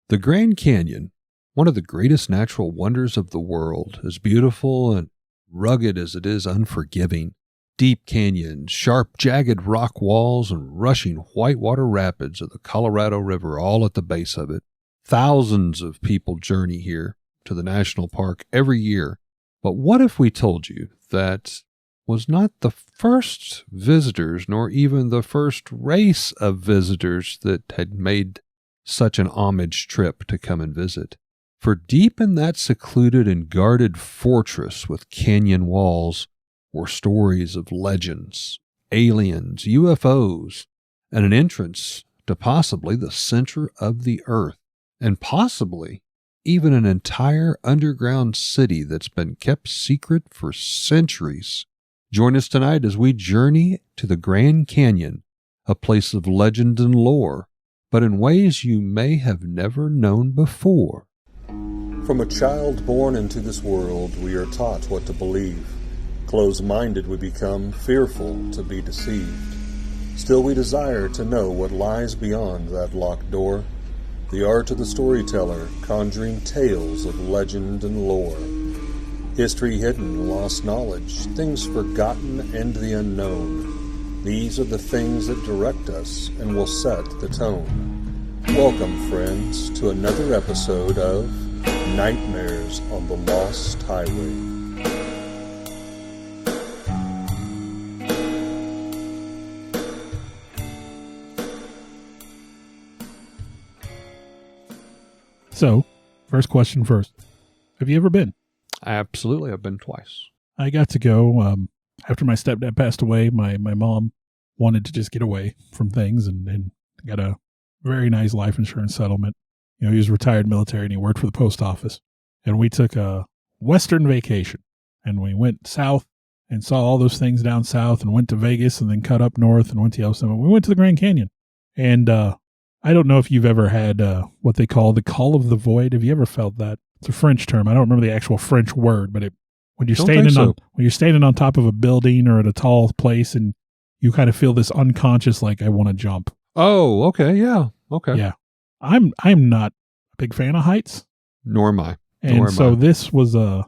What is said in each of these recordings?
The Grand Canyon, one of the greatest natural wonders of the world, as beautiful and rugged as it is unforgiving. Deep canyons, sharp, jagged rock walls, and rushing whitewater rapids of the Colorado River all at the base of it. Thousands of people journey here to the national park every year. But what if we told you that was not the first visitors, nor even the first race of visitors that had made such an homage trip to come and visit? For deep in that secluded and guarded fortress with canyon walls were stories of legends, aliens, UFOs, and an entrance to possibly the center of the earth, and possibly even an entire underground city that's been kept secret for centuries. Join us tonight as we journey to the Grand Canyon, a place of legend and lore, but in ways you may have never known before. From a child born into this world, we are taught what to believe. Closed-minded we become, fearful to be deceived. Still we desire to know what lies beyond that locked door. The art of the storyteller, conjuring tales of legend and lore. History hidden, lost knowledge, things forgotten and the unknown. These are the things that direct us and will set the tone. Welcome, friends, to another episode of Nightmares on the Lost Highway. So, first question first. Have you ever been? Absolutely, I've been twice. I got to go after my stepdad passed away. My mom wanted to just get away from things and got a very nice life insurance settlement. You know, he was retired military and he worked for the post office. And we took a Western vacation and we went south and saw all those things down south and went to Vegas and then cut up north and went to Yosemite. We went to the Grand Canyon. And I don't know if you've ever had what they call the call of the void. Have you ever felt that? It's a French term. I don't remember the actual French word, but when you're standing on top of a building or at a tall place and you kind of feel this unconscious, like, I want to jump. Oh, okay. Yeah. Okay. Yeah. I'm not a big fan of heights. Nor am I. And so this was the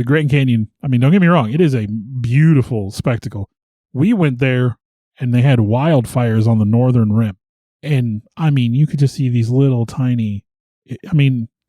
Grand Canyon. I mean, don't get me wrong. It is a beautiful spectacle. We went there and they had wildfires on the northern rim. And I mean, you could just see these little tiny,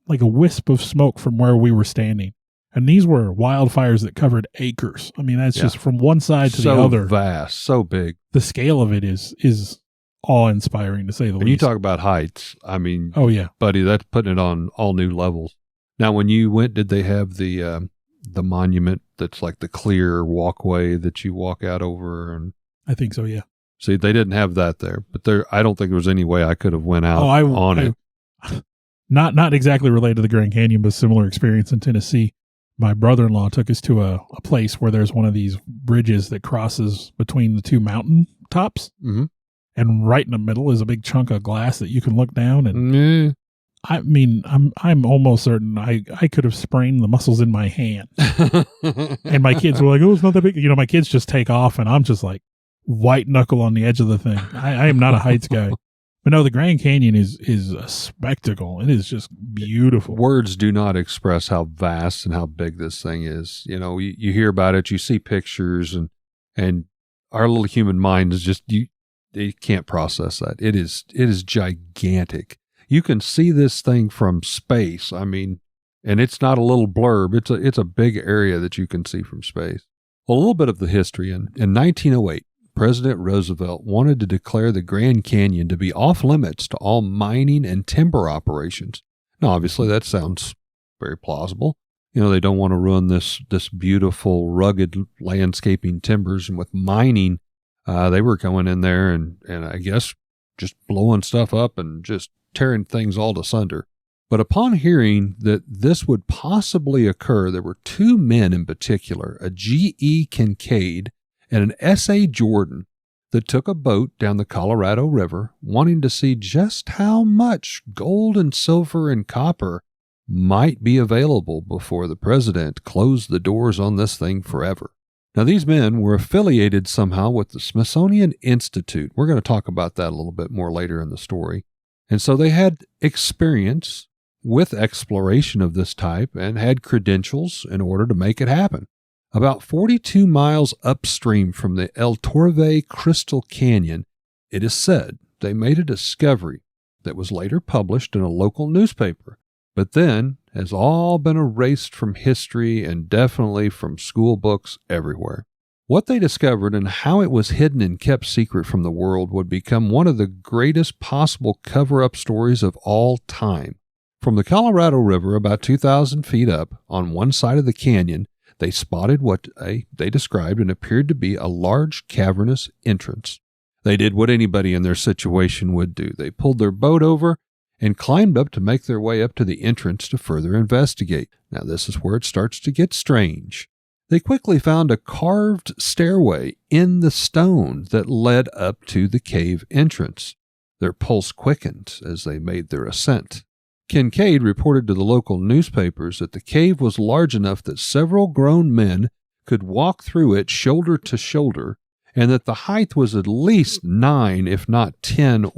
like a wisp of smoke from where we were standing. And these were wildfires that covered acres. I mean, that's just from one side to the other. So vast, so big. The scale of it is awe-inspiring, to say the least. When you talk about heights, I mean, oh yeah, buddy, that's putting it on all new levels. Now, when you went, did they have the monument that's like the clear walkway that you walk out over? And I think so, yeah. See, they didn't have that there, but I don't think there was any way I could have went out on it. Not exactly related to the Grand Canyon, but similar experience in Tennessee. My brother-in-law took us to a place where there's one of these bridges that crosses between the two mountain tops. Mm-hmm. And right in the middle is a big chunk of glass that you can look down. And I mean, I'm almost certain I could have sprained the muscles in my hand. And my kids were like, oh, it's not that big. You know, my kids just take off and I'm just like white knuckle on the edge of the thing. I am not a heights guy. But no, the Grand Canyon is a spectacle. It is just beautiful. Words do not express how vast and how big this thing is. You know, you hear about it, you see pictures, and our little human mind is just, they can't process that. It is gigantic. You can see this thing from space. I mean, and it's not a little blurb. It's a big area that you can see from space. Well, a little bit of the history. In 1908, President Roosevelt wanted to declare the Grand Canyon to be off limits to all mining and timber operations. Now, obviously, that sounds very plausible. You know, they don't want to ruin this beautiful, rugged landscaping timbers. And with mining, they were going in there and I guess just blowing stuff up and just tearing things all asunder. But upon hearing that this would possibly occur, there were two men in particular, a G.E. Kincaid and an S.A. Jordan, that took a boat down the Colorado River, wanting to see just how much gold and silver and copper might be available before the president closed the doors on this thing forever. Now, these men were affiliated somehow with the Smithsonian Institute. We're going to talk about that a little bit more later in the story. And so they had experience with exploration of this type and had credentials in order to make it happen. About 42 miles upstream from the El Torve Crystal Canyon, it is said they made a discovery that was later published in a local newspaper, but then has all been erased from history and definitely from school books everywhere. What they discovered and how it was hidden and kept secret from the world would become one of the greatest possible cover-up stories of all time. From the Colorado River, about 2,000 feet up, on one side of the canyon, they spotted what they described and appeared to be a large cavernous entrance. They did what anybody in their situation would do. They pulled their boat over and climbed up to make their way up to the entrance to further investigate. Now, this is where it starts to get strange. They quickly found a carved stairway in the stone that led up to the cave entrance. Their pulse quickened as they made their ascent. Kincaid reported to the local newspapers that the cave was large enough that several grown men could walk through it shoulder to shoulder, and that the height was at least 9, if not 10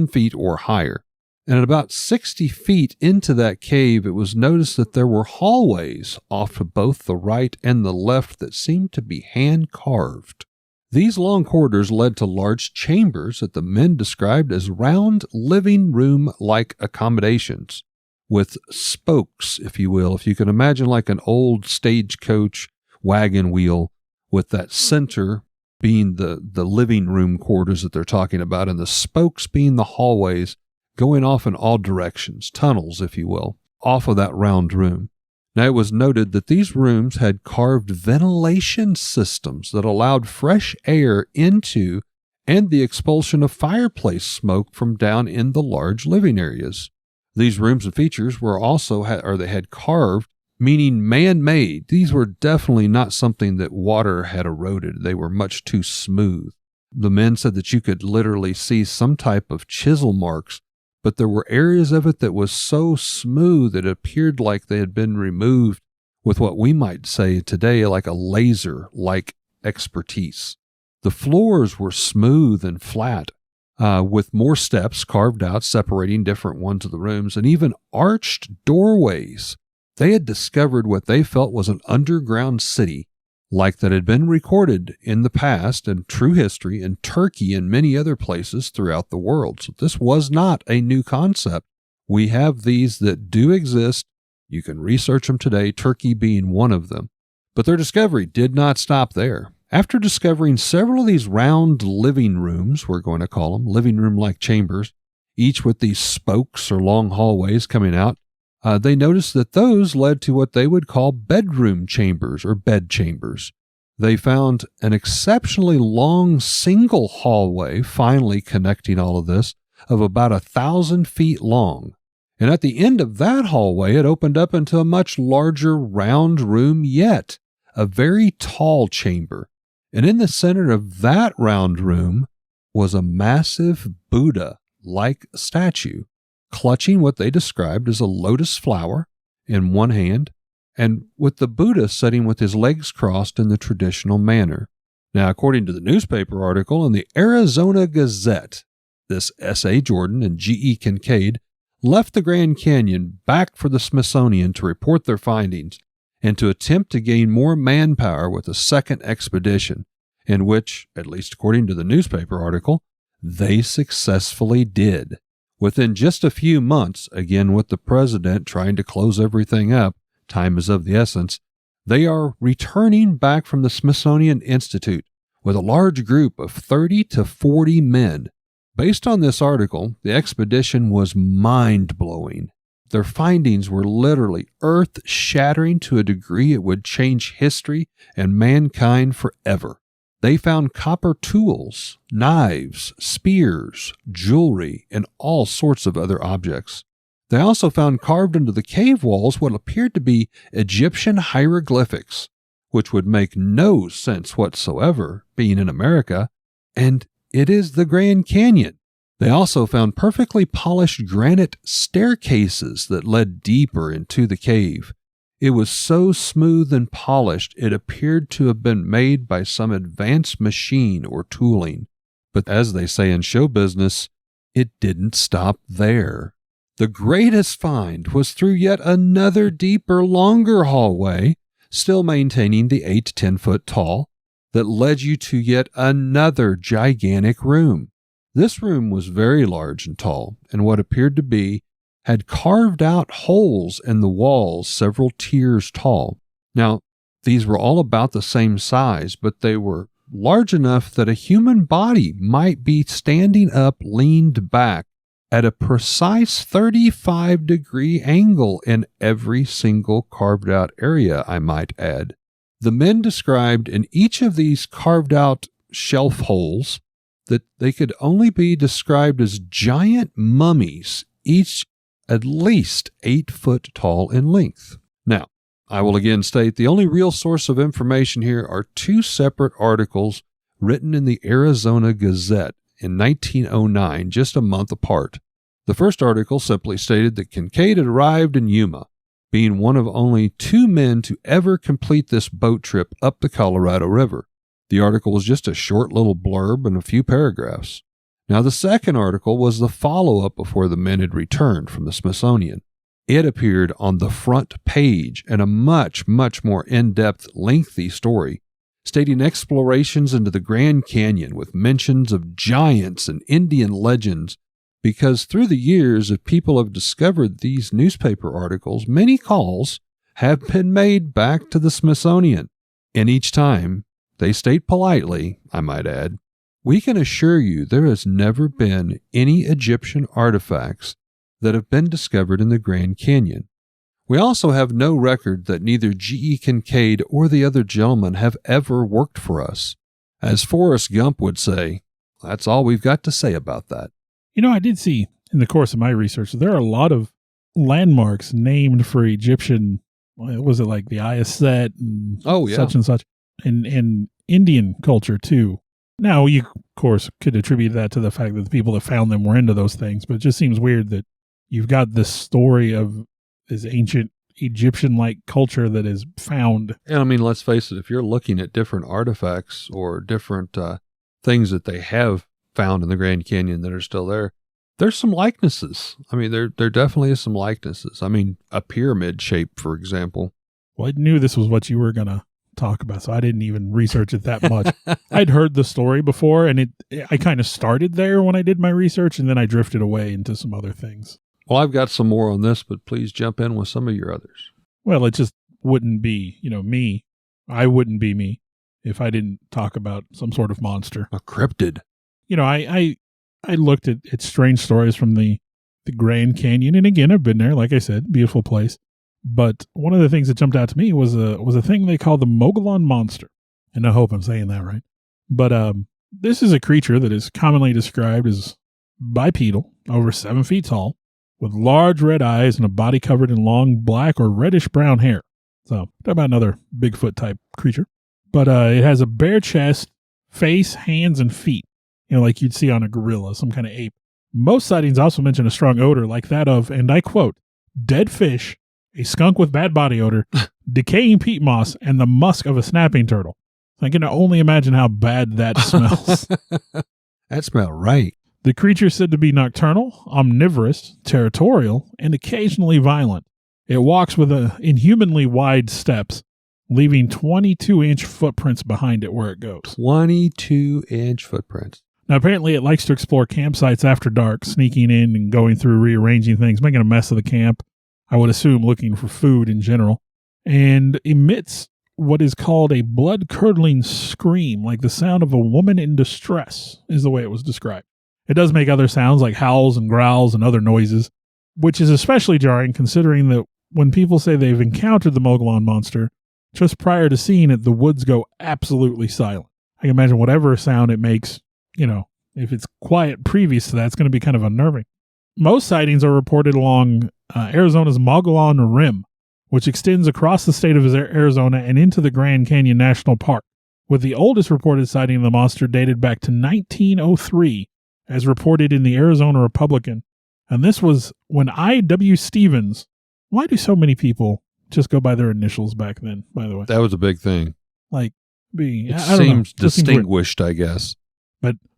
feet or higher. And at about 60 feet into that cave, it was noticed that there were hallways off to both the right and the left that seemed to be hand-carved. These long corridors led to large chambers that the men described as round living room-like accommodations, with spokes, if you will. If you can imagine like an old stagecoach wagon wheel, with that center being the living room quarters that they're talking about, and the spokes being the hallways going off in all directions, tunnels, if you will, off of that round room. Now, it was noted that these rooms had carved ventilation systems that allowed fresh air into and the expulsion of fireplace smoke from down in the large living areas. These rooms and features were also, they had carved, meaning man-made. These were definitely not something that water had eroded. They were much too smooth. The men said that you could literally see some type of chisel marks, but there were areas of it that was so smooth it appeared like they had been removed with what we might say today like a laser-like expertise. The floors were smooth and flat, with more steps carved out separating different ones of the rooms, and even arched doorways. They had discovered what they felt was an underground city, like that had been recorded in the past and true history in Turkey and many other places throughout the world. So this was not a new concept. We have these that do exist. You can research them today, Turkey being one of them. But their discovery did not stop there. After discovering several of these round living rooms, we're going to call them living room-like chambers, each with these spokes or long hallways coming out, they noticed that those led to what they would call bedroom chambers or bed chambers. They found an exceptionally long single hallway finally connecting all of this of about 1,000 feet long. And at the end of that hallway, it opened up into a much larger round room yet, a very tall chamber. And in the center of that round room was a massive Buddha-like statue, clutching what they described as a lotus flower in one hand, and with the Buddha sitting with his legs crossed in the traditional manner. Now, according to the newspaper article in the Arizona Gazette, this S.A. Jordan and G.E. Kincaid left the Grand Canyon back for the Smithsonian to report their findings and to attempt to gain more manpower with a second expedition, in which, at least according to the newspaper article, they successfully did. Within just a few months, again with the president trying to close everything up, time is of the essence, they are returning back from the Smithsonian Institute with a large group of 30 to 40 men. Based on this article, the expedition was mind-blowing. Their findings were literally earth-shattering to a degree it would change history and mankind forever. They found copper tools, knives, spears, jewelry, and all sorts of other objects. They also found carved into the cave walls what appeared to be Egyptian hieroglyphics, which would make no sense whatsoever, being in America, and it is the Grand Canyon. They also found perfectly polished granite staircases that led deeper into the cave. It was so smooth and polished, it appeared to have been made by some advanced machine or tooling. But as they say in show business, it didn't stop there. The greatest find was through yet another deeper, longer hallway, still maintaining the 8 to 10 foot tall, that led you to yet another gigantic room. This room was very large and tall, and what appeared to be had carved out holes in the walls several tiers tall. Now, these were all about the same size, but they were large enough that a human body might be standing up, leaned back at a precise 35-degree angle in every single carved out area, I might add. The men described in each of these carved out shelf holes that they could only be described as giant mummies, each at least 8 foot tall in length. Now, I will again state the only real source of information here are 2 separate articles written in the Arizona Gazette in 1909, just a month apart. The first article simply stated that Kincaid had arrived in Yuma, being one of only 2 men to ever complete this boat trip up the Colorado River. The article was just a short little blurb and a few paragraphs. Now, the second article was the follow-up before the men had returned from the Smithsonian. It appeared on the front page in a much, much more in-depth, lengthy story, stating explorations into the Grand Canyon with mentions of giants and Indian legends, because through the years, if people have discovered these newspaper articles, many calls have been made back to the Smithsonian. And each time, they state politely, I might add, we can assure you there has never been any Egyptian artifacts that have been discovered in the Grand Canyon. We also have no record that neither G.E. Kincaid or the other gentlemen have ever worked for us. As Forrest Gump would say, that's all we've got to say about that. You know, I did see in the course of my research, there are a lot of landmarks named for Egyptian, was it like the Aya Set and such and such, and Indian culture too. Now, you, of course, could attribute that to the fact that the people that found them were into those things, but it just seems weird that you've got this story of this ancient Egyptian-like culture that is found. And I mean, let's face it, if you're looking at different artifacts or different things that they have found in the Grand Canyon that are still there, there's some likenesses. I mean, there definitely is some likenesses. I mean, a pyramid shape, for example. Well, I knew this was what you were going to talk about, so I didn't even research it that much. I'd heard the story before, and I kind of started there when I did my research, and then I drifted away into some other things. Well, I've got some more on this, but please jump in with some of your others. Well, it just wouldn't be, me. I wouldn't be me if I didn't talk about some sort of monster. A cryptid. I looked at strange stories from the Grand Canyon, and again, I've been there. Like I said, beautiful place. But one of the things that jumped out to me was a thing they call the Mogollon Monster, and I hope I'm saying that right. But this is a creature that is commonly described as bipedal, over 7 feet tall, with large red eyes and a body covered in long black or reddish brown hair. So, talk about another Bigfoot type creature. But it has a bare chest, face, hands, and feet. Like you'd see on a gorilla, some kind of ape. Most sightings also mention a strong odor like that of, and I quote, dead fish, a skunk with bad body odor, decaying peat moss, and the musk of a snapping turtle. I can only imagine how bad that smells. That smells right. The creature is said to be nocturnal, omnivorous, territorial, and occasionally violent. It walks with inhumanly wide steps, leaving 22-inch footprints behind it where it goes. 22-inch footprints. Now, apparently it likes to explore campsites after dark, sneaking in and going through, rearranging things, making a mess of the camp. I would assume looking for food in general, and emits what is called a blood-curdling scream, like the sound of a woman in distress, is the way it was described. It does make other sounds like howls and growls and other noises, which is especially jarring considering that when people say they've encountered the Mogollon Monster, just prior to seeing it, the woods go absolutely silent. I can imagine whatever sound it makes, if it's quiet previous to that, it's going to be kind of unnerving. Most sightings are reported along Arizona's Mogollon Rim, which extends across the state of Arizona and into the Grand Canyon National Park, with the oldest reported sighting of the monster dated back to 1903, as reported in the Arizona Republican. And this was when I.W. Stevens, why do so many people just go by their initials back then, by the way? That was a big thing. It seems distinguished, I guess.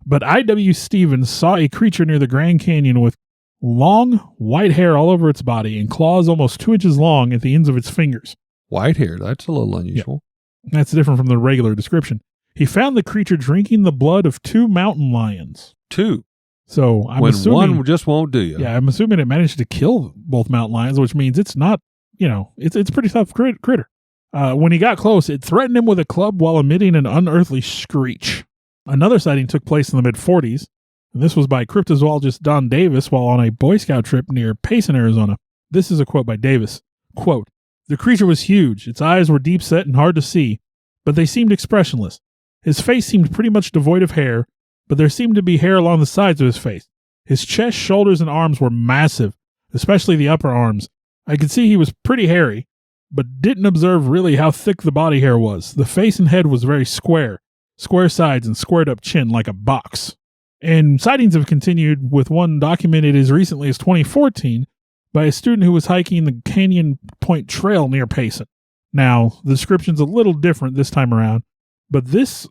But I.W. Stevens saw a creature near the Grand Canyon with long, white hair all over its body and claws almost 2 inches long at the ends of its fingers. White hair, that's a little unusual. That's different from the regular description. He found the creature drinking the blood of 2 mountain lions. 2. So I'm when assuming, one just won't do you. Yeah, I'm assuming it managed to kill both mountain lions, which means it's not, it's a pretty tough critter. When he got close, it threatened him with a club while emitting an unearthly screech. Another sighting took place in the mid-40s, and this was by cryptozoologist Don Davis while on a Boy Scout trip near Payson, Arizona. This is a quote by Davis. Quote, "The creature was huge. Its eyes were deep set and hard to see, but they seemed expressionless. His face seemed pretty much devoid of hair, but there seemed to be hair along the sides of his face. His chest, shoulders, and arms were massive, especially the upper arms. I could see he was pretty hairy, but didn't observe really how thick the body hair was. The face and head was very square sides and squared up chin like a box." And sightings have continued, with one documented as recently as 2014 by a student who was hiking the Canyon Point Trail near Payson. Now, the description's a little different this time around, but this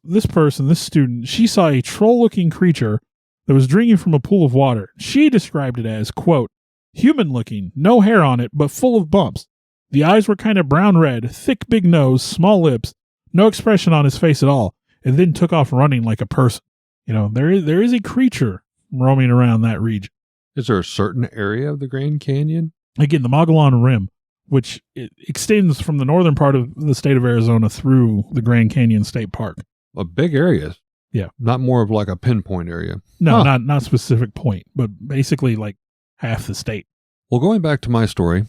student, she saw a troll-looking creature that was drinking from a pool of water. She described it as, quote, "human-looking, no hair on it, but full of bumps. The eyes were kind of brown-red, thick big nose, small lips, no expression on his face at all, and then took off running like a person." There is a creature roaming around that region. Is there a certain area of the Grand Canyon? Again, the Mogollon Rim, which it extends from the northern part of the state of Arizona through the Grand Canyon State Park. A big area. Yeah. Not more of like a pinpoint area. No, not specific point, but basically like half the state. Well, going back to my story,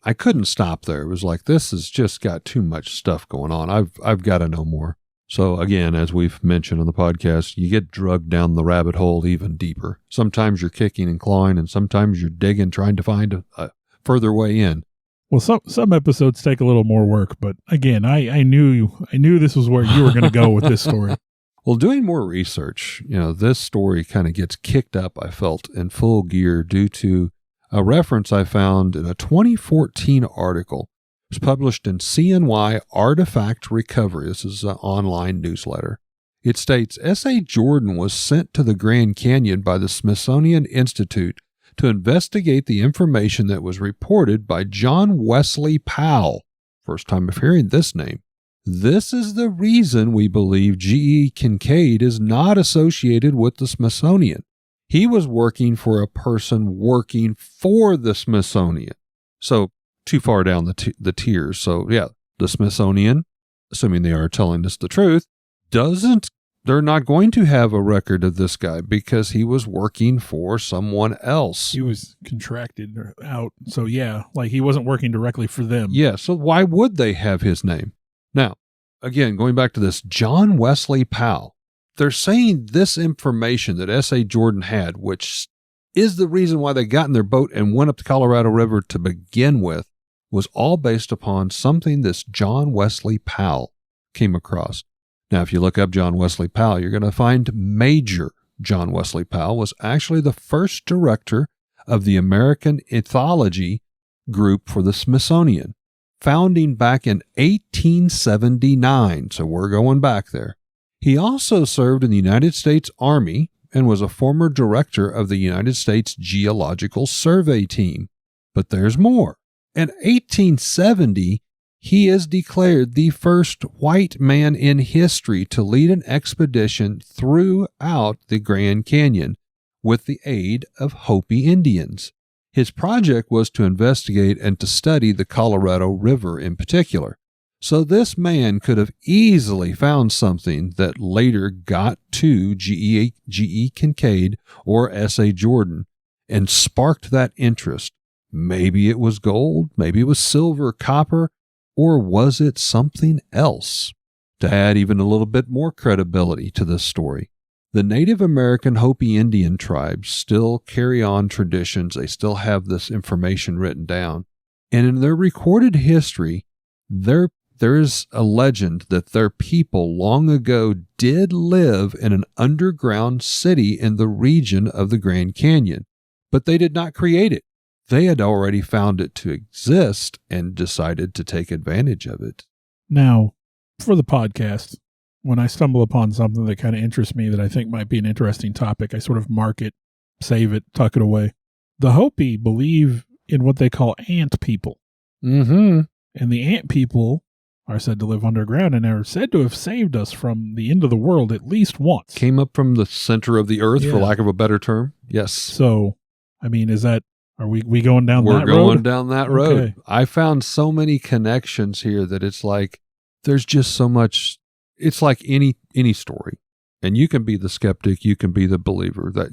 I couldn't stop there. It was like, this has just got too much stuff going on. I've got to know more. So again, as we've mentioned on the podcast, you get drugged down the rabbit hole even deeper. Sometimes you're kicking and clawing, and sometimes you're digging, trying to find a further way in. Well, some episodes take a little more work, but again, I knew this was where you were going to go with this story. Well, doing more research, this story kind of gets kicked up, I felt, in full gear due to a reference I found in a 2014 article. It was published in CNY Artifact Recovery. This is an online newsletter. It states, S.A. Jordan was sent to the Grand Canyon by the Smithsonian Institute to investigate the information that was reported by John Wesley Powell. First time of hearing this name. This is the reason we believe G.E. Kincaid is not associated with the Smithsonian. He was working for a person working for the Smithsonian. So, too far down the tiers. So, yeah, the Smithsonian, assuming they are telling us the truth, they're not going to have a record of this guy because he was working for someone else. He was contracted out. So, yeah, like he wasn't working directly for them. Yeah, so why would they have his name? Now, again, going back to this, John Wesley Powell, they're saying this information that S.A. Jordan had, which is the reason why they got in their boat and went up the Colorado River to begin with, was all based upon something this John Wesley Powell came across. Now, if you look up John Wesley Powell, you're going to find Major John Wesley Powell was actually the first director of the American Ethology Group for the Smithsonian, founding back in 1879. So we're going back there. He also served in the United States Army and was a former director of the United States Geological Survey Team. But there's more. In 1870, he is declared the first white man in history to lead an expedition throughout the Grand Canyon with the aid of Hopi Indians. His project was to investigate and to study the Colorado River in particular. So this man could have easily found something that later got to G.E. Kincaid or S.A. Jordan and sparked that interest. Maybe it was gold, maybe it was silver, copper, or was it something else? To add even a little bit more credibility to this story, the Native American Hopi Indian tribes still carry on traditions. They still have this information written down. And in their recorded history, there is a legend that their people long ago did live in an underground city in the region of the Grand Canyon, but they did not create it. They had already found it to exist and decided to take advantage of it. Now, for the podcast, when I stumble upon something that kind of interests me that I think might be an interesting topic, I sort of mark it, save it, tuck it away. the Hopi believe in what they call ant people. Mm-hmm. And the ant people are said to live underground and are said to have saved us from the end of the world at least once. Came up from the center of the earth, for Yeah. lack of a better term. Yes. So, I mean, are we going down We're that road? going down that road. Okay. I found so many connections here that it's like there's just so much. It's like any story, and you can be the skeptic, you can be the believer. That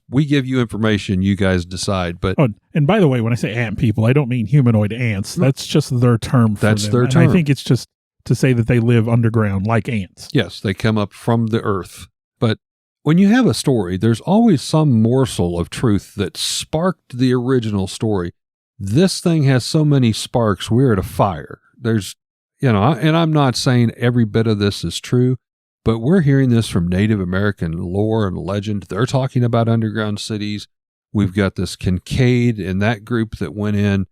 we give you information, you guys decide. But Oh, and by the way, when I say ant people, I don't mean humanoid ants. That's just their term for That's them. their And term. I think it's just to say that they live underground like ants. yes, they come up from the earth. But when you have a story, there's always some morsel of truth that sparked the original story. This thing has so many sparks. We're at a fire. There's, and I'm not saying every bit of this is true, but we're hearing this from Native American lore and legend. They're talking about underground cities. We've got this Kincaid and that group that went in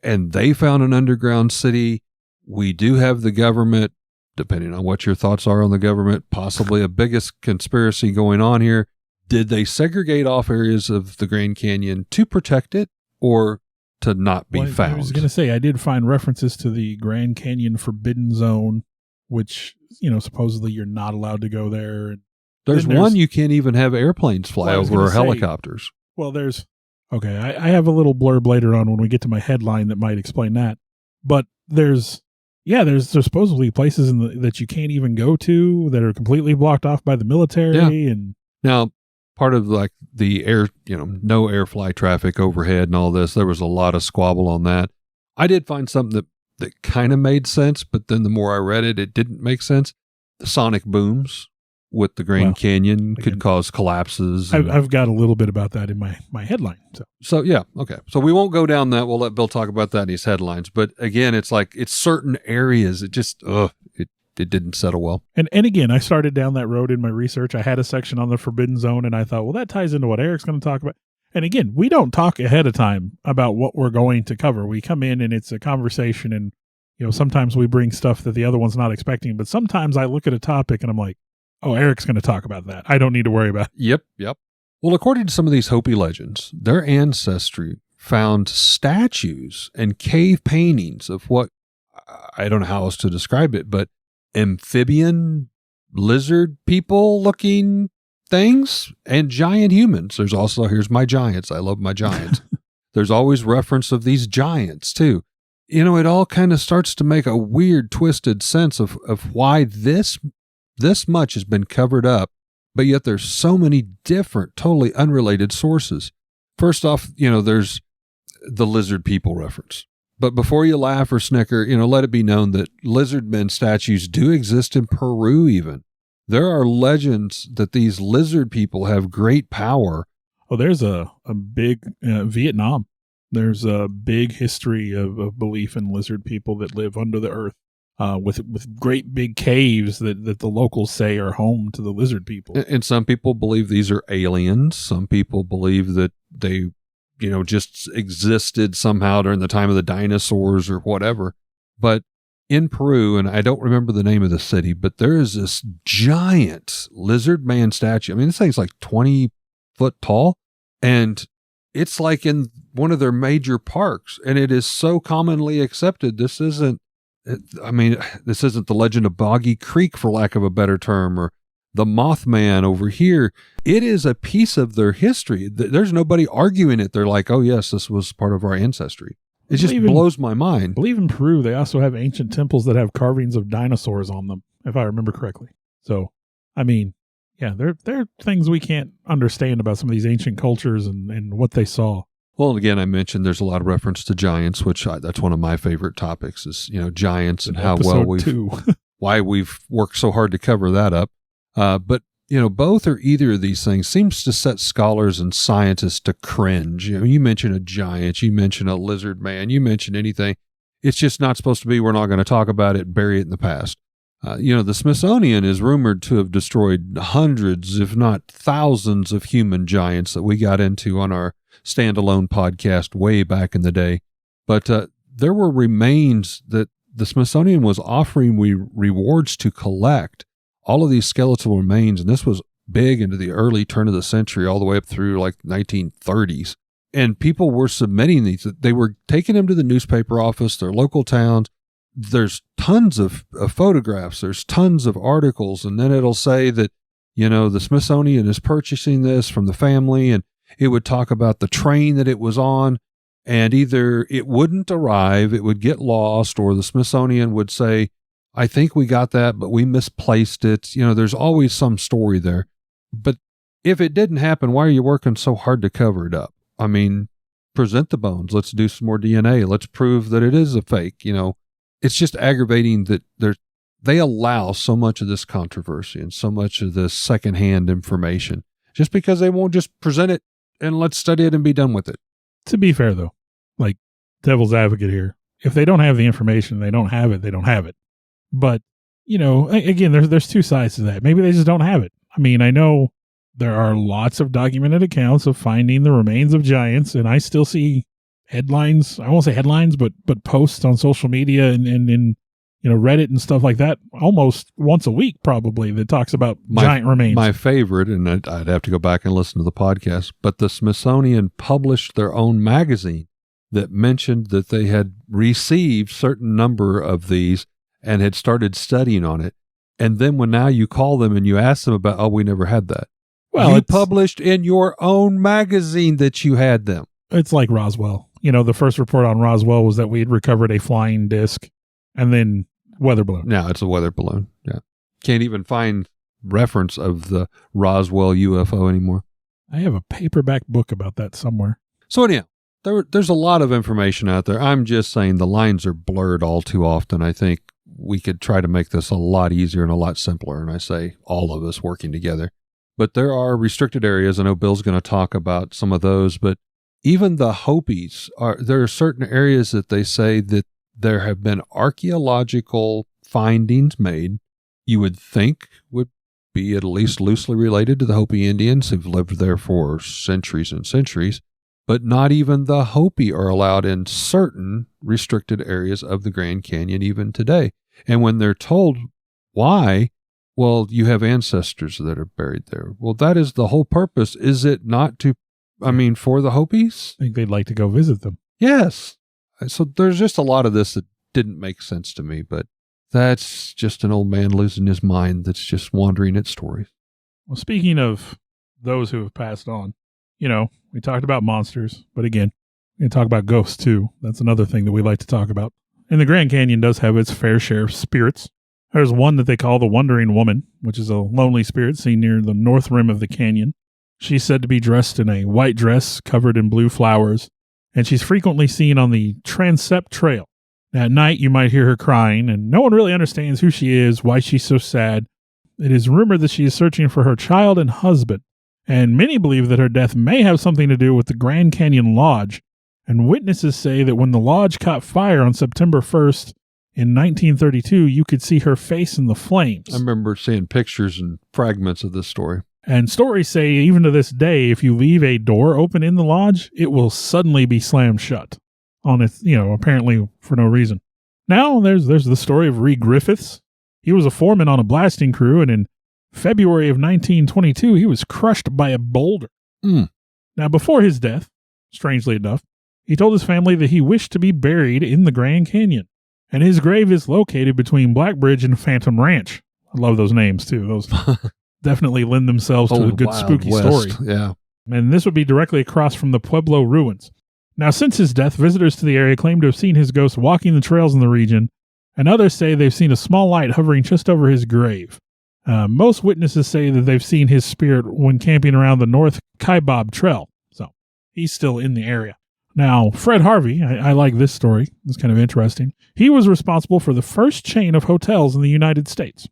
and they found an underground city. We do have the government, depending on what your thoughts are on the government, possibly a biggest conspiracy going on here. Did they segregate off areas of the Grand Canyon to protect it or to not be Well, found? I was going to say, I did find references to the Grand Canyon Forbidden Zone, which, supposedly you're not allowed to go there. And There's then one you can't even have airplanes fly Well, I was over or gonna say- helicopters. Well, okay, I have a little blurb later on when we get to my headline that might explain that. But there's supposedly places that you can't even go to that are completely blocked off by the military. Yeah. And Now, part of like the air, no air fly traffic overhead and all this, there was a lot of squabble on that. I did find something that kind of made sense, but then the more I read it, it didn't make sense. The sonic booms with the Grand Well, Canyon could again, cause collapses. and- I've got a little bit about that in my headline. So, yeah, okay. So we won't go down that. We'll let Bill talk about that in his headlines. But again, it's like it's certain areas. It just, it didn't settle well. And again, I started down that road in my research. I had a section on the Forbidden Zone, and I thought, well, that ties into what Eric's going to talk about. And again, we don't talk ahead of time about what we're going to cover. We come in and it's a conversation, and sometimes we bring stuff that the other one's not expecting. But sometimes I look at a topic and I'm like, oh, Eric's going to talk about that. I don't need to worry about it. Yep. Well, according to some of these Hopi legends, their ancestry found statues and cave paintings of what, I don't know how else to describe it, but amphibian lizard people looking things and giant humans. There's also, here's my giants. I love my giants. There's always reference of these giants too. It all kind of starts to make a weird, twisted sense of why this much has been covered up, but yet there's so many different, totally unrelated sources. First off, there's the lizard people reference. But before you laugh or snicker, let it be known that lizard men statues do exist in Peru even. There are legends that these lizard people have great power. Oh, there's a big Vietnam. There's a big history of belief in lizard people that live under the earth. With great big caves that the locals say are home to the lizard people. And some people believe these are aliens. Some people believe that they, just existed somehow during the time of the dinosaurs or whatever. But in Peru, and I don't remember the name of the city, but there is this giant lizard man statue. I mean, this thing's like 20 foot tall, and it's like in one of their major parks, and it is so commonly accepted. This isn't the legend of Boggy Creek, for lack of a better term, or the Mothman over here. It is a piece of their history. There's nobody arguing it. They're like, oh, yes, this was part of our ancestry. It just blows my mind. I believe in Peru, they also have ancient temples that have carvings of dinosaurs on them, if I remember correctly. So, I mean, yeah, there are things we can't understand about some of these ancient cultures and what they saw. Well, again, I mentioned there's a lot of reference to giants, which that's one of my favorite topics is, giants and how well why we've worked so hard to cover that up. But, both or either of these things seems to set scholars and scientists to cringe. You mention a giant, you mention a lizard man, you mention anything. It's just not supposed to be. We're not going to talk about it, bury it in the past. The Smithsonian is rumored to have destroyed hundreds, if not thousands, of human giants that we got into on our standalone podcast way back in the day. But there were remains that the Smithsonian was offering rewards to collect all of these skeletal remains. And this was big into the early turn of the century, all the way up through like 1930s. And people were submitting these. They were taking them to the newspaper office, their local towns. There's tons of photographs. There's tons of articles. And then it'll say that, the Smithsonian is purchasing this from the family. And it would talk about the train that it was on. And either it wouldn't arrive, it would get lost, or the Smithsonian would say, I think we got that, but we misplaced it. There's always some story there. But if it didn't happen, why are you working so hard to cover it up? I mean, present the bones. Let's do some more DNA. Let's prove that it is a fake. It's just aggravating that they allow so much of this controversy and so much of this secondhand information just because they won't just present it and let's study it and be done with it. To be fair, though, like devil's advocate here, if they don't have the information, they don't have it, they don't have it. But, again, there's two sides to that. Maybe they just don't have it. I mean, I know there are lots of documented accounts of finding the remains of giants, and I still see headlines. I won't say headlines, but posts on social media and in Reddit and stuff like that almost once a week probably that talks about giant remains. My favorite, and I'd have to go back and listen to the podcast, but the Smithsonian published their own magazine that mentioned that they had received certain number of these and had started studying on it. And then when now you call them and you ask them about, we never had that. Well, you published in your own magazine that you had them. It's like Roswell. The first report on Roswell was that we had recovered a flying disc and then weather balloon. Now it's a weather balloon. Yeah. Can't even find reference of the Roswell UFO anymore. I have a paperback book about that somewhere. So anyhow, there's a lot of information out there. I'm just saying the lines are blurred all too often. I think we could try to make this a lot easier and a lot simpler. And I say all of us working together. But there are restricted areas. I know Bill's going to talk about some of those, but even the Hopis there are certain areas that they say that there have been archaeological findings made you would think would be at least loosely related to the Hopi Indians who've lived there for centuries and centuries, but not even the Hopi are allowed in certain restricted areas of the Grand Canyon even today. And when they're told why, well, you have ancestors that are buried there. Well, that is the whole purpose. Is it not for the Hopis? I think they'd like to go visit them. Yes. So there's just a lot of this that didn't make sense to me, but that's just an old man losing his mind that's just wandering at stories. Well, speaking of those who have passed on, we talked about monsters, but again, we can talk about ghosts too. That's another thing that we like to talk about. And the Grand Canyon does have its fair share of spirits. There's one that they call the Wandering Woman, which is a lonely spirit seen near the north rim of the canyon. She's said to be dressed in a white dress covered in blue flowers, and she's frequently seen on the Transept Trail. At night, you might hear her crying, and no one really understands who she is, why she's so sad. It is rumored that she is searching for her child and husband, and many believe that her death may have something to do with the Grand Canyon Lodge, and witnesses say that when the lodge caught fire on September 1st in 1932, you could see her face in the flames. I remember seeing pictures and fragments of this story. And stories say, even to this day, if you leave a door open in the lodge, it will suddenly be slammed shut on its, apparently for no reason. Now, there's the story of Ree Griffiths. He was a foreman on a blasting crew, and in February of 1922, he was crushed by a boulder. Now, before his death, strangely enough, he told his family that he wished to be buried in the Grand Canyon, and his grave is located between Black Bridge and Phantom Ranch. I love those names, too. Those definitely lend themselves to a good spooky story. Yeah. And this would be directly across from the Pueblo ruins. Now, since his death, visitors to the area claim to have seen his ghost walking the trails in the region, and others say they've seen a small light hovering just over his grave. Most witnesses say that they've seen his spirit when camping around the North Kaibab Trail, so he's still in the area. Now, Fred Harvey, I like this story. It's kind of interesting. He was responsible for the first chain of hotels in the United States,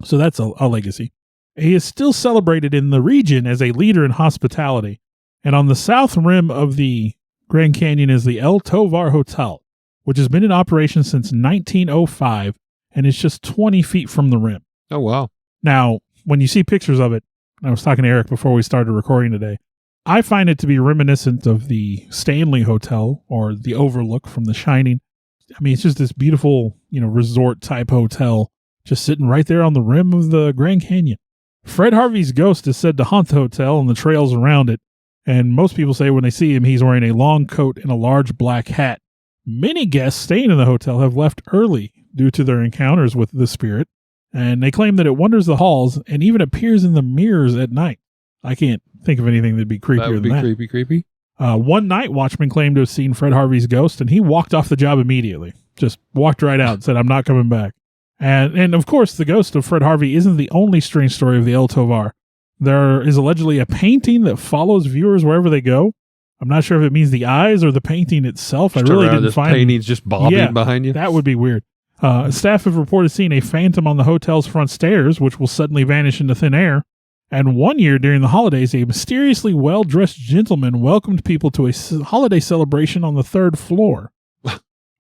so that's a legacy. He is still celebrated in the region as a leader in hospitality, and on the south rim of the Grand Canyon is the El Tovar Hotel, which has been in operation since 1905 and is just 20 feet from the rim. Oh, wow. Now, when you see pictures of it, I was talking to Eric before we started recording today, I find it to be reminiscent of the Stanley Hotel or the Overlook from The Shining. I mean, it's just this beautiful, resort type hotel just sitting right there on the rim of the Grand Canyon. Fred Harvey's ghost is said to haunt the hotel and the trails around it, And most people say when they see him, he's wearing a long coat and a large black hat. Many guests staying in the hotel have left early due to their encounters with the spirit, and they claim that it wanders the halls and even appears in the mirrors at night. I can't think of anything that'd be creepier That would be than that. creepy. One night watchman claimed to have seen Fred Harvey's ghost, and he walked off the job immediately. Just walked right out and said, I'm not coming back. And of course, the ghost of Fred Harvey isn't the only strange story of the El Tovar. There is allegedly a painting that follows viewers wherever they go. I'm not sure if it means the eyes or the painting itself. Just I really around didn't this find painting's just bobbing Yeah, behind you. That would be weird. Staff have reported seeing a phantom on the hotel's front stairs, which will suddenly vanish into thin air. And one year during the holidays, a mysteriously well-dressed gentleman welcomed people to a holiday celebration on the third floor.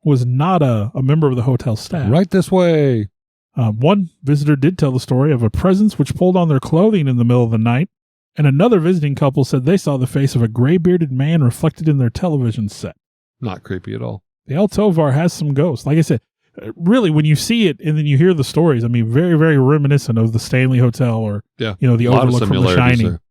Was not a member of the hotel staff. Right this way. One visitor did tell the story of a presence which pulled on their clothing in the middle of the night, and another visiting couple said they saw the face of a gray-bearded man reflected in their television set. Not creepy at all. The El Tovar has some ghosts. Like I said, really, when you see it and then you hear the stories, I mean, very, very reminiscent of the Stanley Hotel or, Yeah. the A lot of Overlook from The similarities Shining. there.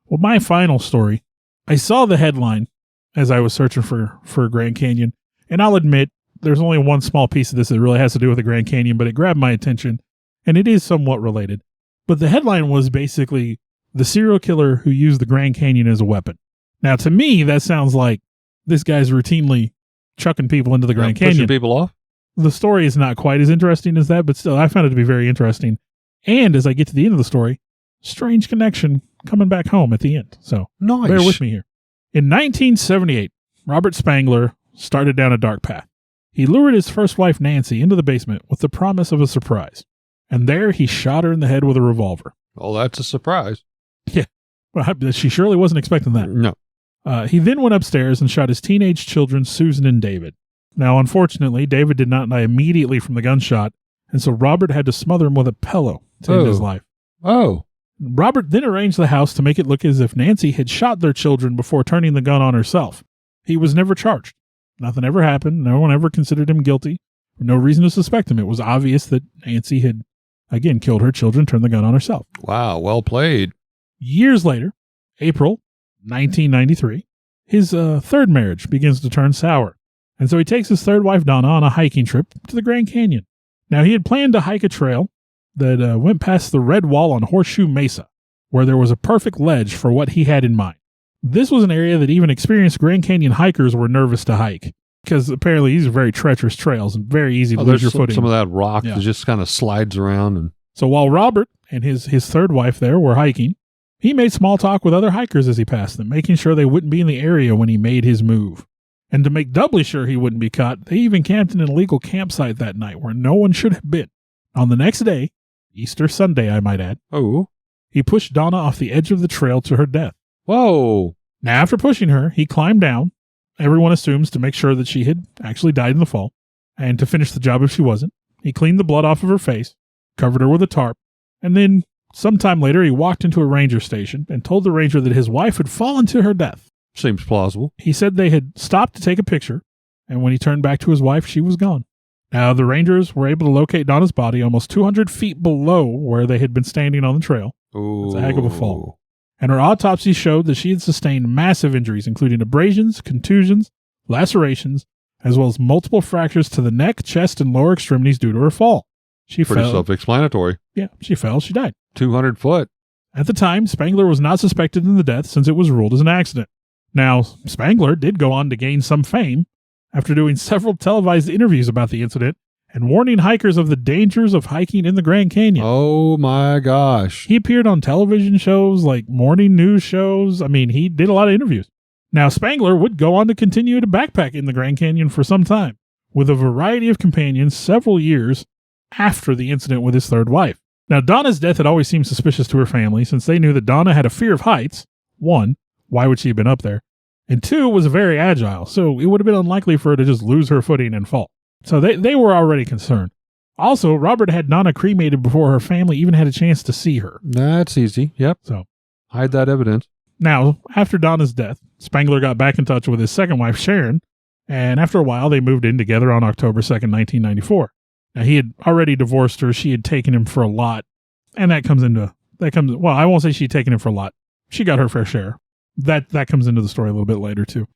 Well, my final story, I saw the headline as I was searching for Grand Canyon, and I'll admit there's only one small piece of this that really has to do with the Grand Canyon, but it grabbed my attention, and it is somewhat related. But the headline was basically the serial killer who used the Grand Canyon as a weapon. Now, to me, that sounds like this guy's routinely chucking people into the Grand Pushing Canyon. people off? The story is not quite as interesting as that, but still, I found it to be very interesting. And as I get to the end of the story, strange connection coming back home at the end. So Nice. bear with me here. In 1978, Robert Spangler started down a dark path. He lured his first wife, Nancy, into the basement with the promise of a surprise. And there he shot her in the head with a revolver. Oh, that's a surprise. Well, she surely wasn't expecting that. No. He then went upstairs and shot his teenage children, Susan and David. Now, unfortunately, David did not die immediately from the gunshot, and so Robert had to smother him with a pillow to end his life. Oh. Robert then arranged the house to make it look as if Nancy had shot their children before turning the gun on herself. He was never charged. Nothing ever happened. No one ever considered him guilty. No reason to suspect him. It was obvious that Nancy had, again, killed her children, turned the gun on herself. Wow. Well played. Years later, April 1993, his third marriage begins to turn sour. And so he takes his third wife, Donna, on a hiking trip to the Grand Canyon. Now, he had planned to hike a trail that went past the red wall on Horseshoe Mesa, where there was a perfect ledge for what he had in mind. This was an area that even experienced Grand Canyon hikers were nervous to hike, because apparently these are very treacherous trails and very easy to lose your footing. Some of that rock Yeah. that just kind of slides around. And So while Robert and his third wife there were hiking, he made small talk with other hikers as he passed them, making sure they wouldn't be in the area when he made his move. And to make doubly sure he wouldn't be caught, they even camped in an illegal campsite that night where no one should have been. On the next day, Easter Sunday, I might add, oh, he pushed Donna off the edge of the trail to her death. whoa. Now, after pushing her, he climbed down, everyone assumes to make sure that she had actually died in the fall, and to finish the job if she wasn't. He cleaned the blood off of her face, covered her with a tarp, and then sometime later he walked into a ranger station and told the ranger that his wife had fallen to her death. Seems plausible. He said they had stopped to take a picture, and when he turned back to his wife, she was gone. Now, the rangers were able to locate Donna's body almost 200 feet below where they had been standing on the trail, Ooh. a heck of a fall. And her autopsy showed that she had sustained massive injuries, including abrasions, contusions, lacerations, as well as multiple fractures to the neck, chest, and lower extremities due to her fall. She Pretty fell. self-explanatory. Yeah, she fell. She died. 200 foot. At the time, Spangler was not suspected in the death since it was ruled as an accident. Now, Spangler did go on to gain some fame after doing several televised interviews about the incident and warning hikers of the dangers of hiking in the Grand Canyon. Oh my gosh. He appeared on television shows like morning news shows. I mean, he did a lot of interviews. Now, Spangler would go on to continue to backpack in the Grand Canyon for some time, with a variety of companions several years after the incident with his third wife. Now, Donna's death had always seemed suspicious to her family since they knew that Donna had a fear of heights. One, why would she have been up there? And two, was very agile, so it would have been unlikely for her to just lose her footing and fall. So they were already concerned. Also, Robert had Donna cremated before her family even had a chance to see her. That's easy. Yep. So Hide that evidence. now, after Donna's death, Spangler got back in touch with his second wife, Sharon, and after a while, they moved in together on October 2nd, 1994. Now, he had already divorced her. She had taken him for a lot, and well, I won't say she'd taken him for a lot. She got her fair share. that comes into the story a little bit later, too.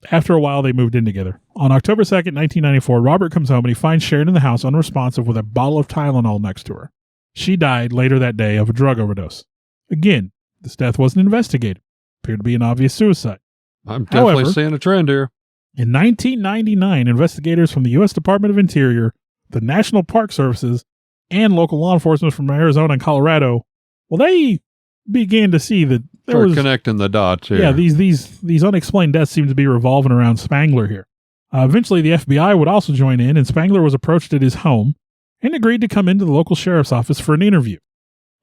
After a while, they moved in together. On October 2nd, 1994, Robert comes home and he finds Sharon in the house unresponsive with a bottle of Tylenol next to her. She died later that day of a drug overdose. Again, this death wasn't investigated. Appeared to be an obvious suicide. I'm definitely seeing a trend here. In 1999, investigators from the U.S. Department of Interior, the National Park Services, and local law enforcement from Arizona and Colorado, well, they began to see that there was connecting the dots here. Yeah, these unexplained deaths seem to be revolving around Spangler here. Eventually, the FBI would also join in, and Spangler was approached at his home and agreed to come into the local sheriff's office for an interview.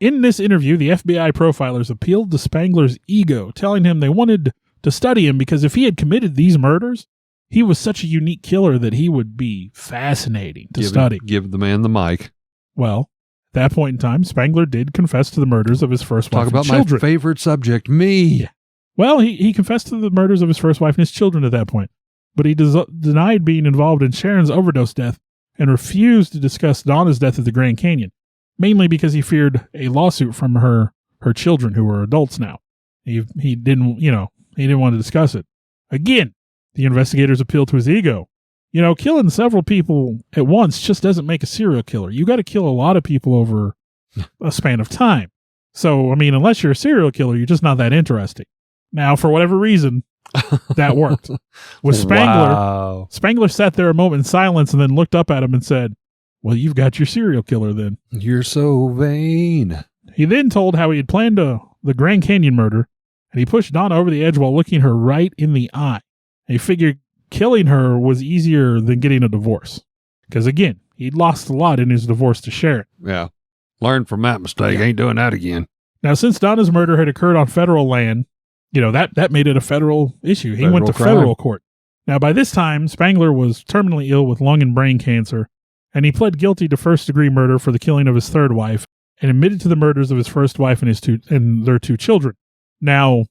In this interview, the FBI profilers appealed to Spangler's ego, telling him they wanted to study him because if he had committed these murders, he was such a unique killer that he would be fascinating to study. Give the man the mic. Well, at that point in time, Spangler did confess to the murders of his first wife and children. Talk about my favorite subject, me. Yeah. Well, he confessed to the murders of his first wife and his children at that point, but he denied being involved in Sharon's overdose death and refused to discuss Donna's death at the Grand Canyon, mainly because he feared a lawsuit from her children who were adults now. He didn't want to discuss it. Again, the investigators appealed to his ego. Killing several people at once just doesn't make a serial killer. You got to kill a lot of people over a span of time. So, unless you're a serial killer, you're just not that interesting. Now, for whatever reason, that worked. With Spangler, Wow. Spangler sat there a moment in silence and then looked up at him and said, "Well, you've got your serial killer then." You're so vain. He then told how he had planned the Grand Canyon murder, and he pushed Donna over the edge while looking her right in the eye. And he figured killing her was easier than getting a divorce. Because again, he'd lost a lot in his divorce to Sharon. Yeah. Learn from that mistake. Ain't doing that again. Now, since Donna's murder had occurred on federal land, that made it a federal issue. He went to federal court. Now, by this time, Spangler was terminally ill with lung and brain cancer, and he pled guilty to first-degree murder for the killing of his third wife and admitted to the murders of his first wife and their two children. Now,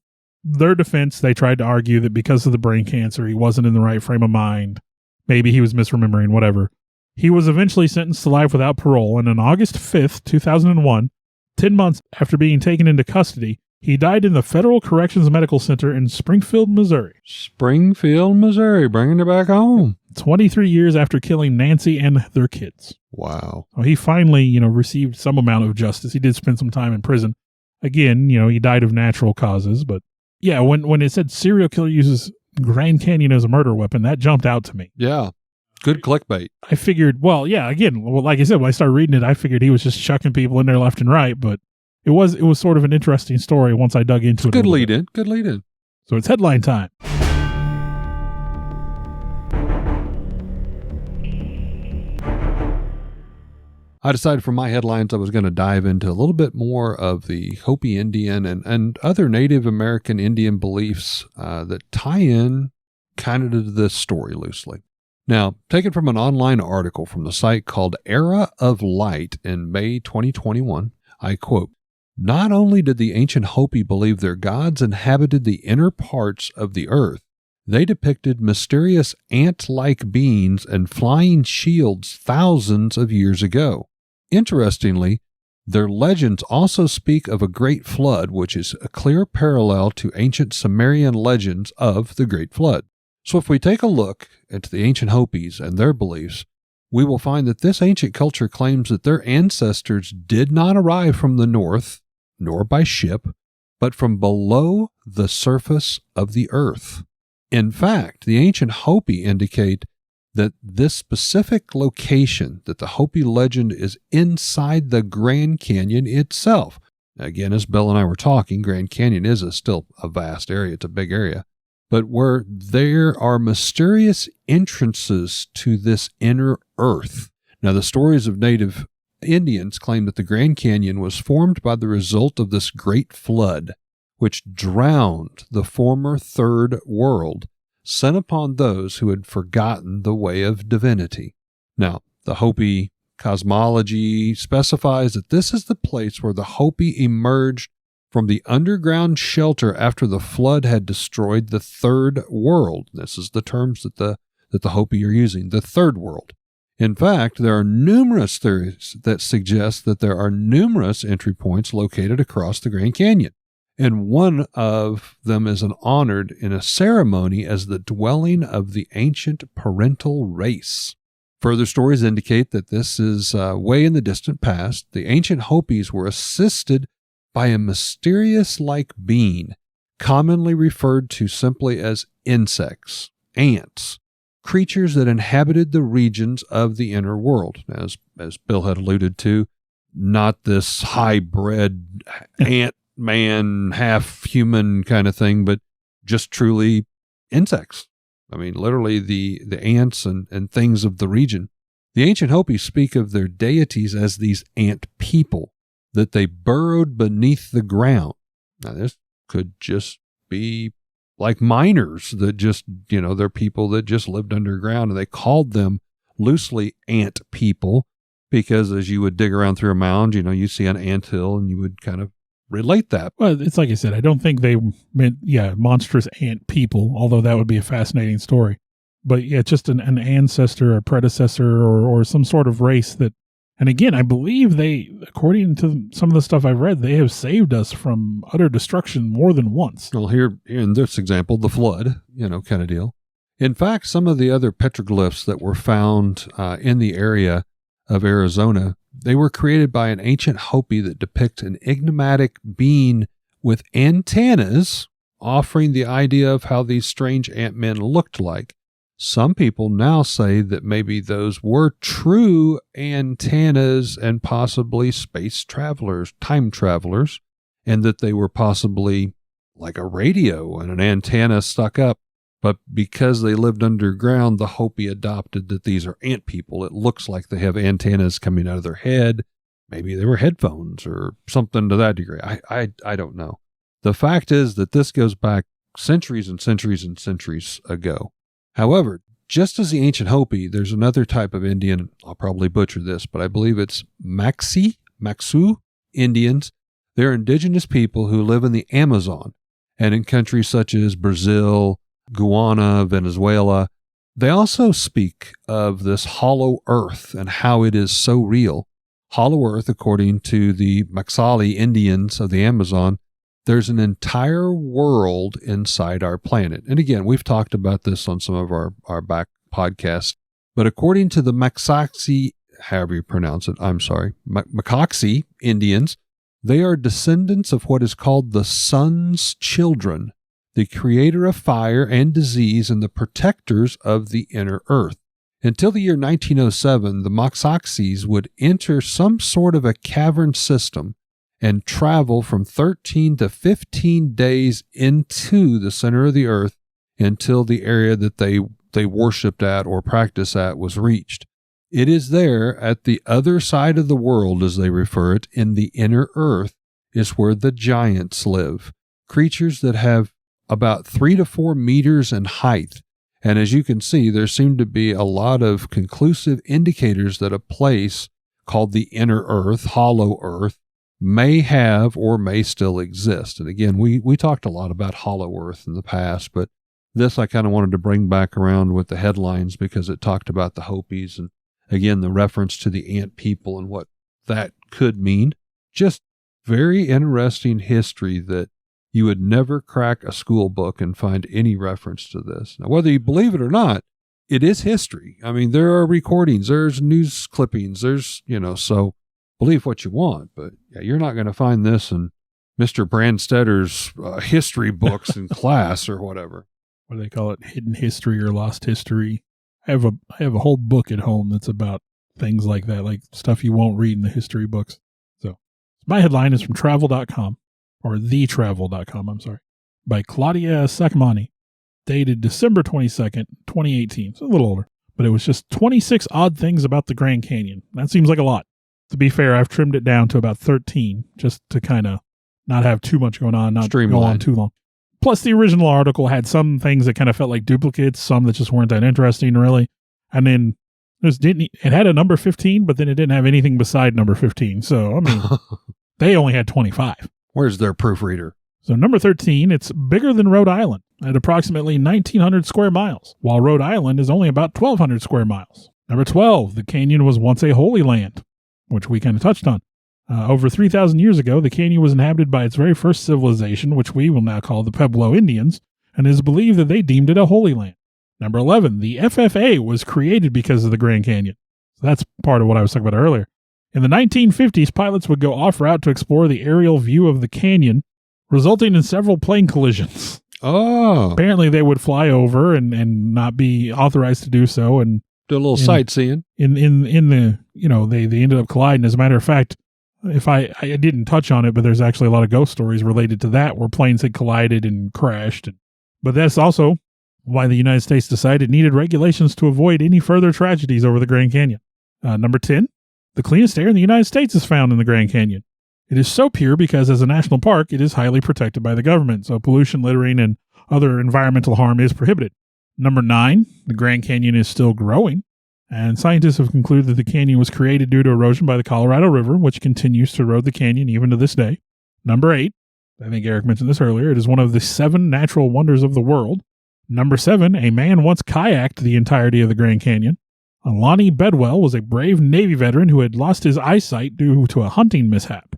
their defense, they tried to argue that because of the brain cancer, he wasn't in the right frame of mind. Maybe he was misremembering, whatever. He was eventually sentenced to life without parole, and on August 5th, 2001, 10 months after being taken into custody, he died in the Federal Corrections Medical Center in Springfield, Missouri. Springfield, Missouri, bringing it back home. 23 years after killing Nancy and their kids. Wow. So he finally, received some amount of justice. He did spend some time in prison. Again, he died of natural causes, but yeah, when it said serial killer uses Grand Canyon as a murder weapon, that jumped out to me. Yeah. Good clickbait. I figured, like I said, when I started reading it, I figured he was just chucking people in there left and right, but it was sort of an interesting story once I dug into it. Good lead in. Good lead in. So it's headline time. I decided for my headlines I was going to dive into a little bit more of the Hopi Indian and other Native American Indian beliefs that tie in kind of to this story loosely. Now, taken from an online article from the site called Era of Light in May 2021, I quote, "Not only did the ancient Hopi believe their gods inhabited the inner parts of the earth, they depicted mysterious ant-like beings and flying shields thousands of years ago. Interestingly, their legends also speak of a great flood, which is a clear parallel to ancient Sumerian legends of the Great Flood. So if we take a look at the ancient Hopis and their beliefs, we will find that this ancient culture claims that their ancestors did not arrive from the north, nor by ship, but from below the surface of the earth. In fact, the ancient Hopi indicate that this specific location, that the Hopi legend is inside the Grand Canyon itself. Again, as Bill and I were talking, Grand Canyon is still a vast area. It's a big area. But where there are mysterious entrances to this inner earth. Now, the stories of native Indians claim that the Grand Canyon was formed by the result of this great flood, which drowned the former third world, sent upon those who had forgotten the way of divinity. Now, the Hopi cosmology specifies that this is the place where the Hopi emerged from the underground shelter after the flood had destroyed the third world. This is the terms that the Hopi are using, the third world. In fact, there are numerous theories that suggest that there are numerous entry points located across the Grand Canyon. and one of them is honored in a ceremony as the dwelling of the ancient parental race. Further stories indicate that this is way in the distant past. The ancient Hopis were assisted by a mysterious-like being, commonly referred to simply as insects, ants, creatures that inhabited the regions of the inner world. As Bill had alluded to, not this hybrid ant-man, half-human kind of thing, but just truly insects. I mean, literally the ants and things of the region. The ancient Hopi speak of their deities as these ant people, that they burrowed beneath the ground. Now, this could just be like miners that just, they're people that just lived underground, and they called them loosely ant people because as you would dig around through a mound, you see an anthill and you would kind of relate that. Well, it's like I said, I don't think they meant, monstrous ant people, although that would be a fascinating story. But yeah, just an ancestor, a predecessor, or some sort of race that, and again, I believe they, according to some of the stuff I've read, they have saved us from utter destruction more than once. Well, here in this example, the flood, kind of deal. In fact, some of the other petroglyphs that were found in the area of Arizona, they were created by an ancient Hopi that depict an enigmatic being with antennas, offering the idea of how these strange ant-men looked like. Some people now say that maybe those were true antennas and possibly space travelers, time travelers, and that they were possibly like a radio and an antenna stuck up. But because they lived underground, the Hopi adopted that these are ant people. It looks like they have antennas coming out of their head. Maybe they were headphones or something to that degree. I don't know. The fact is that this goes back centuries and centuries and centuries ago. However, just as the ancient Hopi, there's another type of Indian, I'll probably butcher this, but I believe it's Maxu Indians. They're indigenous people who live in the Amazon and in countries such as Brazil, Guyana, Venezuela. They also speak of this hollow earth and how it is so real. Hollow earth, according to the Maxali Indians of the Amazon, there's an entire world inside our planet. And again, we've talked about this on some of our back podcasts. But according to the Maxaxi, however you pronounce it, Maxaxi Indians, they are descendants of what is called the sun's children, the creator of fire and disease and the protectors of the inner earth. Until the year 1907, the Maxaxis would enter some sort of a cavern system and travel from 13 to 15 days into the center of the earth until the area that they worshipped at or practiced at was reached. It is there at the other side of the world, as they refer it, in the inner earth, is where the giants live, creatures that have about 3 to 4 meters in height. And as you can see, there seem to be a lot of conclusive indicators that a place called the inner earth, hollow earth, may have or may still exist. And again, we talked a lot about hollow earth in the past, but this I kind of wanted to bring back around with the headlines because it talked about the Hopis and, again, the reference to the ant people and what that could mean. Just very interesting history that you would never crack a school book and find any reference to this. Now, whether you believe it or not, it is history. I mean, there are recordings, there's news clippings, there's, so believe what you want, but yeah, you're not going to find this in Mr. Brandstetter's history books in class or whatever. What do they call it? Hidden history or lost history. I have a whole book at home that's about things like that, like stuff you won't read in the history books. So my headline is from travel.com. Or thetravel.com, I'm sorry, by Claudia Sacamani, dated December 22nd, 2018. It's a little older, but it was just 26 odd things about the Grand Canyon. That seems like a lot. To be fair, I've trimmed it down to about 13 just to kind of not have too much going on, not go on too long. Plus, the original article had some things that kind of felt like duplicates, some that just weren't that interesting, really. And then it had a number 15, but then it didn't have anything beside number 15. So, I mean, they only had 25. Where's their proofreader? So number 13, it's bigger than Rhode Island at approximately 1,900 square miles, while Rhode Island is only about 1,200 square miles. Number 12, the canyon was once a holy land, which we kind of touched on. Over 3,000 years ago, the canyon was inhabited by its very first civilization, which we will now call the Pueblo Indians, and it is believed that they deemed it a holy land. Number 11, the FFA was created because of the Grand Canyon. So that's part of what I was talking about earlier. In the 1950s, pilots would go off-route to explore the aerial view of the canyon, resulting in several plane collisions. Oh. Apparently, they would fly over and not be authorized to do so, and Do a little sightseeing. in the, they ended up colliding. As a matter of fact, if I didn't touch on it, but there's actually a lot of ghost stories related to that where planes had collided and crashed. But that's also why the United States decided it needed regulations to avoid any further tragedies over the Grand Canyon. Number 10, the cleanest air in the United States is found in the Grand Canyon. It is so pure because as a national park, it is highly protected by the government, so pollution, littering, and other environmental harm is prohibited. Number 9, the Grand Canyon is still growing, and scientists have concluded that the canyon was created due to erosion by the Colorado River, which continues to erode the canyon even to this day. Number 8, I think Eric mentioned this earlier, it is one of the 7 natural wonders of the world. Number 7, a man once kayaked the entirety of the Grand Canyon. Lonnie Bedwell was a brave Navy veteran who had lost his eyesight due to a hunting mishap.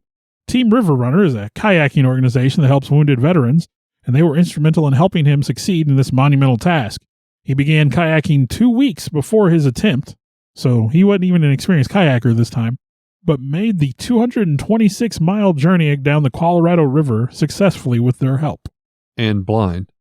Team River Runner is a kayaking organization that helps wounded veterans, and they were instrumental in helping him succeed in this monumental task. He began kayaking 2 weeks before his attempt, so he wasn't even an experienced kayaker this time, but made the 226-mile journey down the Colorado River successfully with their help. And blind.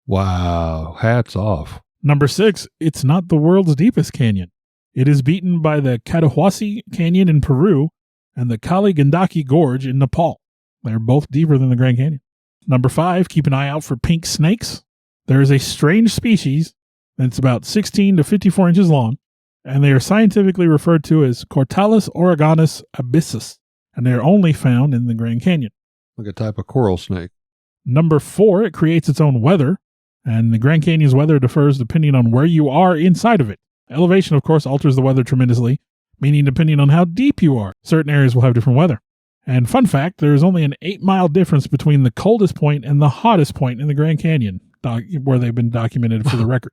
Wow. Hats off. Number 6, it's not the world's deepest canyon. It is beaten by the Cotahuasi Canyon in Peru and the Kali Gandaki Gorge in Nepal. They're both deeper than the Grand Canyon. Number 5, keep an eye out for pink snakes. There is a strange species that's about 16 to 54 inches long, and they are scientifically referred to as Cortalis oregonus abyssus, and they are only found in the Grand Canyon. Like a type of coral snake. Number 4, it creates its own weather, and the Grand Canyon's weather differs depending on where you are inside of it. Elevation, of course, alters the weather tremendously, meaning depending on how deep you are, certain areas will have different weather. And fun fact, there is only an 8-mile difference between the coldest point and the hottest point in the Grand Canyon, where they've been documented for the record.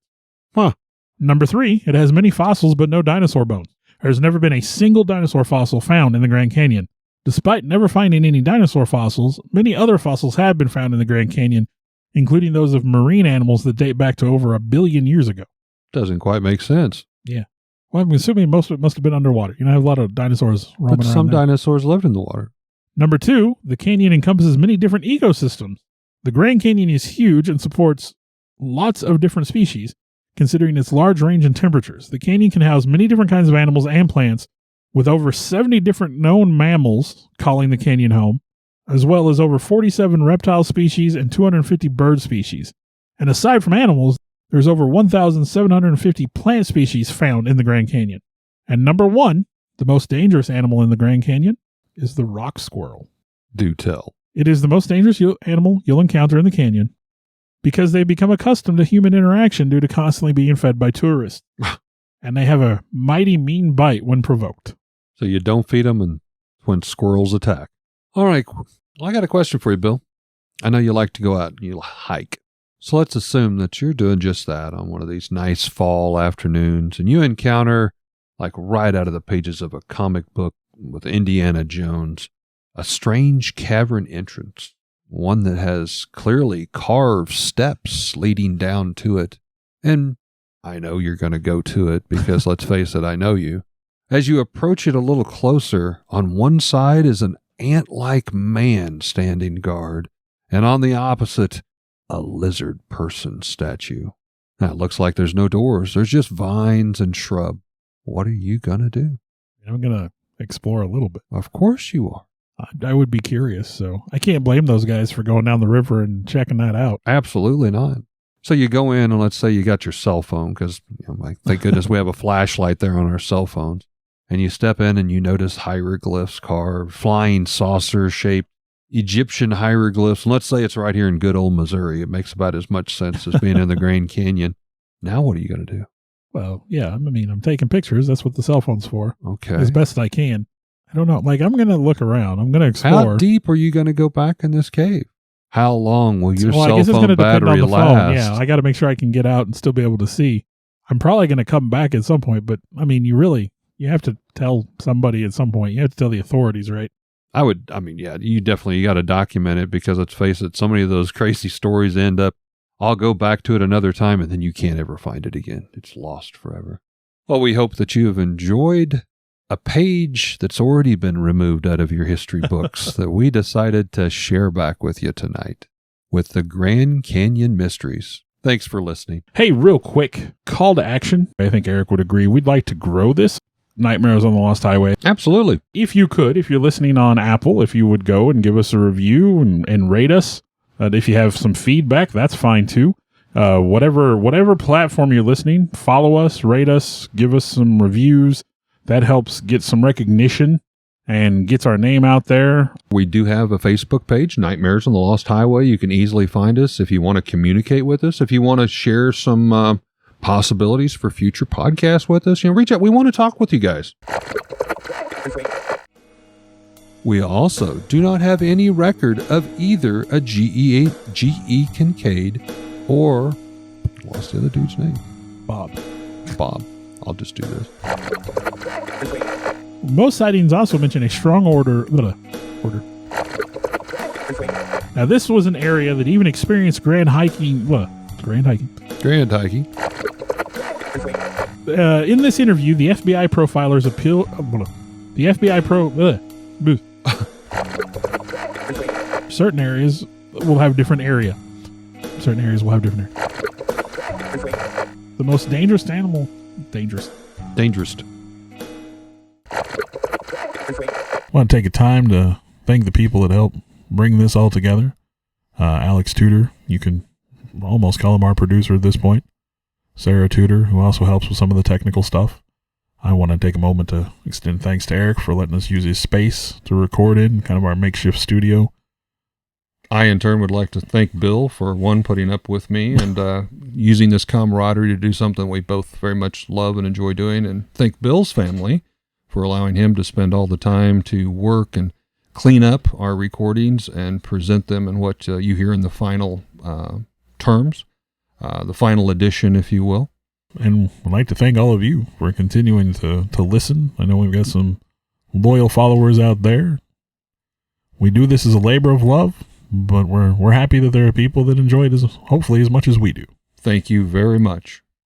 Huh. Number 3, it has many fossils but no dinosaur bones. There's never been a single dinosaur fossil found in the Grand Canyon. Despite never finding any dinosaur fossils, many other fossils have been found in the Grand Canyon, including those of marine animals that date back to over 1 billion years ago. Doesn't quite make sense. Yeah. Well, I'm assuming most of it must have been underwater. I have a lot of dinosaurs roaming But around some there. dinosaurs lived in the water. Number 2, the canyon encompasses many different ecosystems. The Grand Canyon is huge and supports lots of different species, considering its large range in temperatures. The canyon can house many different kinds of animals and plants, with over 70 different known mammals calling the canyon home, as well as over 47 reptile species and 250 bird species. And aside from animals, there's over 1,750 plant species found in the Grand Canyon. And number 1, the most dangerous animal in the Grand Canyon, is the rock squirrel. Do tell. It is the most dangerous animal you'll encounter in the canyon because they become accustomed to human interaction due to constantly being fed by tourists. And they have a mighty mean bite when provoked. So you don't feed them and when squirrels attack. All right. Well, I got a question for you, Bill. I know you like to go out and you hike. So let's assume that you're doing just that on one of these nice fall afternoons and you encounter, like right out of the pages of a comic book with Indiana Jones, a strange cavern entrance, one that has clearly carved steps leading down to it. And I know you're going to go to it because, let's face it, I know you. As you approach it a little closer, on one side is an ant-like man standing guard, and on the opposite, a lizard person statue. Now, it looks like there's no doors. There's just vines and shrub. What are you going to do? I'm going to explore a little bit. Of course you are. I would be curious, so I can't blame those guys for going down the river and checking that out. Absolutely not. So you go in and let's say you got your cell phone because, thank goodness we have a flashlight there on our cell phones. And you step in and you notice hieroglyphs carved, flying saucer-shaped Egyptian hieroglyphs. And let's say it's right here in good old Missouri. It makes about as much sense as being in the Grand Canyon. Now what are you going to do? Well, yeah, I'm taking pictures. That's what the cell phone's for. Okay. As best I can. I don't know. I'm going to look around. I'm going to explore. How deep are you going to go back in this cave? How long will your I cell guess it's phone gonna depend battery on the last? phone. Yeah, I got to make sure I can get out and still be able to see. I'm probably going to come back at some point, but you really You have to tell somebody at some point. You have to tell the authorities, right? You definitely got to document it, because let's face it, so many of those crazy stories end up, I'll go back to it another time, and then you can't ever find it again. It's lost forever. Well, we hope that you have enjoyed a page that's already been removed out of your history books that we decided to share back with you tonight with the Grand Canyon Mysteries. Thanks for listening. Hey, real quick call to action. I think Eric would agree. We'd like to grow this. Nightmares on the Lost Highway. Absolutely. If you could, if you're listening on Apple, if you would go and give us a review and rate us. If you have some feedback, that's fine too. Whatever platform you're listening, follow us, rate us, give us some reviews. That helps get some recognition and gets our name out there. We do have a Facebook page, Nightmares on the Lost Highway. You can easily find us if you want to communicate with us. If you want to share some possibilities for future podcasts with us, reach out. We want to talk with you guys. We also do not have any record of either a G.E. Kincaid or, what's the other dude's name? Bob. I'll just do this. Most sightings also mention a strong order. Now, this was an area that even experienced grand hiking. In this interview, the FBI profilers appeal. The FBI certain areas will have different area. The most dangerous animal. Dangerous. I want to take a time to thank the people that helped bring this all together. Alex Tudor, you can almost call him our producer at this point. Sarah Tudor, who also helps with some of the technical stuff. I want to take a moment to extend thanks to Eric for letting us use his space to record in, kind of our makeshift studio. I, in turn, would like to thank Bill for, one, putting up with me and using this camaraderie to do something we both very much love and enjoy doing, and thank Bill's family for allowing him to spend all the time to work and clean up our recordings and present them in what you hear in the final terms, the final edition, if you will. And I'd like to thank all of you for continuing to listen. I know we've got some loyal followers out there. We do this as a labor of love, but we're happy that there are people that enjoy it hopefully as much as we do. Thank you very much.